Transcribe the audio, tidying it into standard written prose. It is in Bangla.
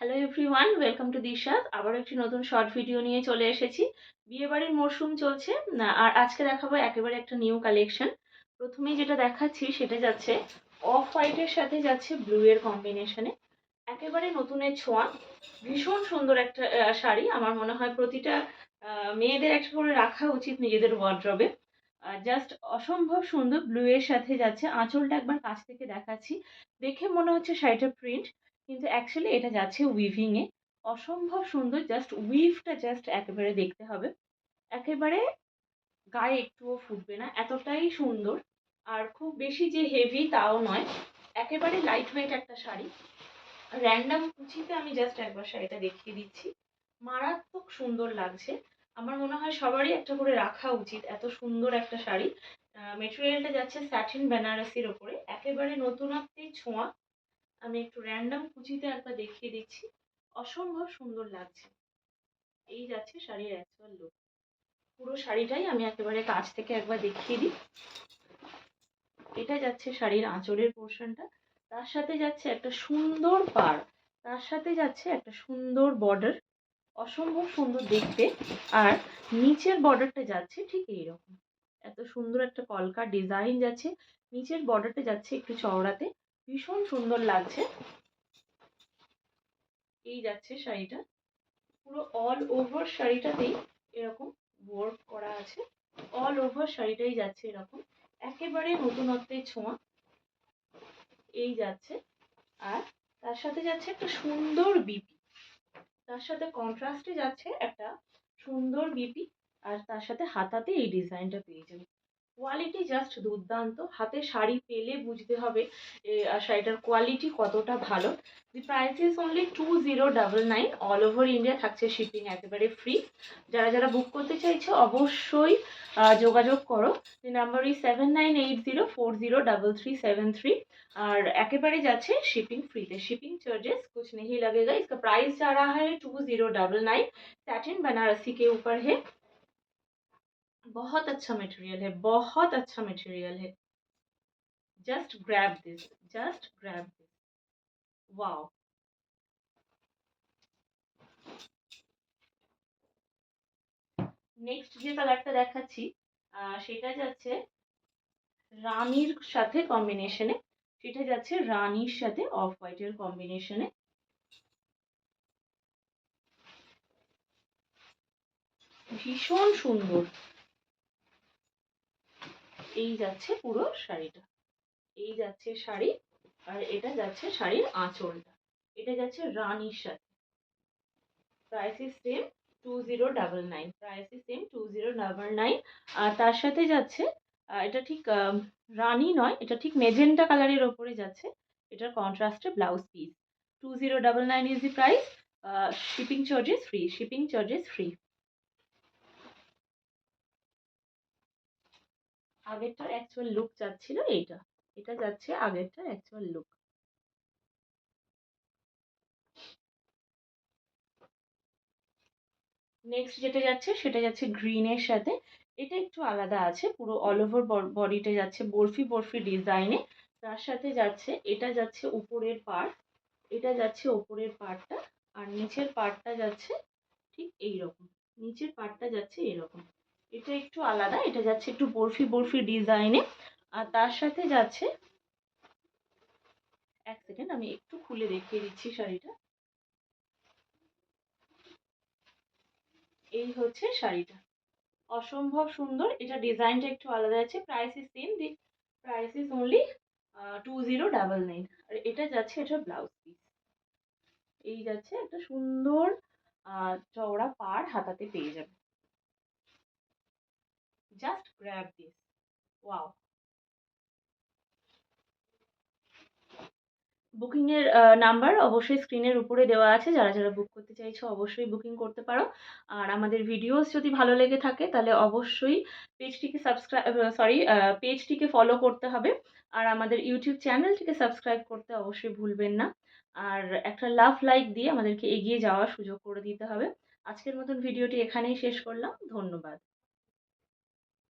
Hello everyone, welcome to দিশাস। আবার একটি নতুন শর্ট ভিডিও নিয়ে চলে এসেছি। বিয়েবাড়ির মরশুম চলছে আর আজকে দেখাবো একেবারে একটা নিউ কালেকশন। প্রথমেই যেটা দেখাচ্ছি সেটা যাচ্ছে অফ হোয়াইটের সাথে যাচ্ছে ব্লু এর কম্বিনেশনে। একেবারে নতুনের ছোঁয়া, ভীষণ সুন্দর একটা শাড়ি। আমার মনে হয় প্রতিটা মেয়েদের একটা করে রাখা উচিত নিজেদের ওয়ার্ড্রবে। জাস্ট অসম্ভব সুন্দর। ব্লু এর সাথে যাচ্ছে, আঁচলটা একবার কাছ থেকে দেখাচ্ছি। দেখে মনে হচ্ছে শাড়িটা প্রিন্ট, কিন্তু অ্যাকচুয়ালি এটা যাচ্ছে উইভিং এ। অসম্ভব সুন্দর, জাস্ট উইভটা জাস্ট একেবারে দেখতে হবে। একেবারে গায়ে একটুও ফুটবে না, এতটাই সুন্দর। আর খুব বেশি যে হেভি তাও নয়, একেবারে লাইট ওয়েট একটা শাড়ি। র্যান্ডাম কুচিতে আমি জাস্ট একবার শাড়িটা দেখিয়ে দিচ্ছি। মারাত্মক সুন্দর লাগছে। আমার মনে হয় সবারই একটা করে রাখা উচিত, এত সুন্দর একটা শাড়ি। মেটেরিয়ালটা যাচ্ছে স্যাটিন বেনারসির ওপরে, একেবারে নতুনত্বের ছোঁয়া। আমি একটু র্যান্ডাম কুচিতে একবার দেখিয়ে দিচ্ছি। অসম্ভব সুন্দর লাগছে। এই যাচ্ছে শাড়ির অ্যাকচুয়াল লুক। পুরো শাড়িটাই আমি একেবারে কাছ থেকে একবার দেখিয়ে দিই। এটা যাচ্ছে শাড়ির আঁচলের পোর্শনটা, তার সাথে যাচ্ছে একটা সুন্দর পাড়, তার সাথে যাচ্ছে একটা সুন্দর বর্ডার, অসম্ভব সুন্দর দেখতে। আর নিচের বর্ডারটা যাচ্ছে ঠিক এইরকম, এত সুন্দর একটা কলকা ডিজাইন যাচ্ছে। নিচের বর্ডারটা যাচ্ছে একটু চওড়াতে, ভীষণ সুন্দর লাগছে। এই যাচ্ছে শাড়িটা, পুরো অল ওভার শাড়িটাতেই এরকম ওয়ার্ক করা আছে। অল ওভার শাড়িটাই যাচ্ছে এরকম, একেবারে নতুনত্বের ছোঁয়া। এই যাচ্ছে, আর তার সাথে যাচ্ছে একটা সুন্দর বিপি, তার সাথে কন্ট্রাস্টে যাচ্ছে একটা সুন্দর বিপি। আর তার সাথে হাতাতে এই ডিজাইনটা পেয়ে যাবে। কোয়ালিটি জাস্ট দুর্দান্ত। হাতে শাড়ি পেলে বুঝতে হবে শাড়িটার কোয়ালিটি কতটা ভালো। দি price is only 2099। All over India থাকছে শিপিং একেবারে ফ্রি। যারা যারা বুক করতে চাইছো অবশ্যই যোগাযোগ করো। The number is 7980403373। और एकेबारे जाच्छे शिपिंग फ्रीते। शिपिंग चार्जेस कुछ नहीं लगेगा। इसका प्राइस जा रहा है 2099। सैटिन बनारसी के ऊपर है। बहुत अच्छा मटेरियल है, बहुत अच्छा मटेरियल है। Just grab this, just grab this. Wow. Next যে কালারটা দেখাচ্ছি সেটা যাচ্ছে রানীর সাথে কম্বিনেশনে। সেটা যাচ্ছে রানীর সাথে অফ হোয়াইটের কম্বিনেশনে। ভীষণ সুন্দর। এই যাচ্ছে পুরো শাড়িটা, এই যাচ্ছে শাড়ি। আর এটা যাচ্ছে শাড়ির আঁচলটা, এটা যাচ্ছে রানীর সাথে। Price is same 2099। Price is same 2099। আর তার সাথে যাচ্ছে এটা ঠিক রানী নয়, এটা ঠিক মেজেন্টা কালারের ওপরে যাচ্ছে। এটার কন্ট্রাস্টে blouse piece. 2099 is the price. Shipping charges free, shipping charges free. আগেরটার অ্যাকচুয়াল লুক যাচ্ছিল এইটা, এটা যাচ্ছে আগেরটার অ্যাকচুয়াল লুক। নেক্সট যেটা যাচ্ছে সেটা যাচ্ছে গ্রিনের সাথে। এটা একটু আলাদা আছে, পুরো অল ওভার বডিতে যাচ্ছে বরফি বরফি ডিজাইনে। তার সাথে যাচ্ছে, এটা যাচ্ছে উপরের পার্ট, এটা যাচ্ছে উপরের পার্টটা। আর নিচের পার্টটা যাচ্ছে ঠিক এইরকম, নিচের পার্টটা যাচ্ছে এরকম। এটা একটু আলাদা, এটা যাচ্ছে একটু বরফি বরফি ডিজাইনে। আর তার সাথে যাচ্ছে, এক সেকেন্ড আমি একটু খুলে দেখিয়ে দিচ্ছি শাড়িটা। এই হচ্ছে শাড়িটা, অসম্ভব সুন্দর। এটা ডিজাইনটা একটু আলাদা আছে। Price is same, the price is only 2099। আর এটা যাচ্ছে, এটা ব্লাউজ পিস। এই যাচ্ছে একটা সুন্দর চওড়া পাড় হাতাতে পেয়ে যাবে। Just grab this. Wow. Booking এর নাম্বার অবশ্যই স্ক্রিনের উপরে দেওয়া আছে, যারা যারা বুক করতে চাইছো অবশ্যই বুকিং করতে পারো। আর আমাদের ভিডিওস যদি ভালো লেগে থাকে তাহলে অবশ্যই পেজটিকে পেজটিকে ফলো করতে হবে। আর আমাদের ইউটিউব চ্যানেলটিকে সাবস্ক্রাইব করতে অবশ্যই ভুলবেন না। আর একটা লাভ লাইক দিয়ে আমাদেরকে এগিয়ে যাওয়ার সুযোগ করে দিতে হবে। আজকের মতন ভিডিওটি এখানেই শেষ করলাম। ধন্যবাদ।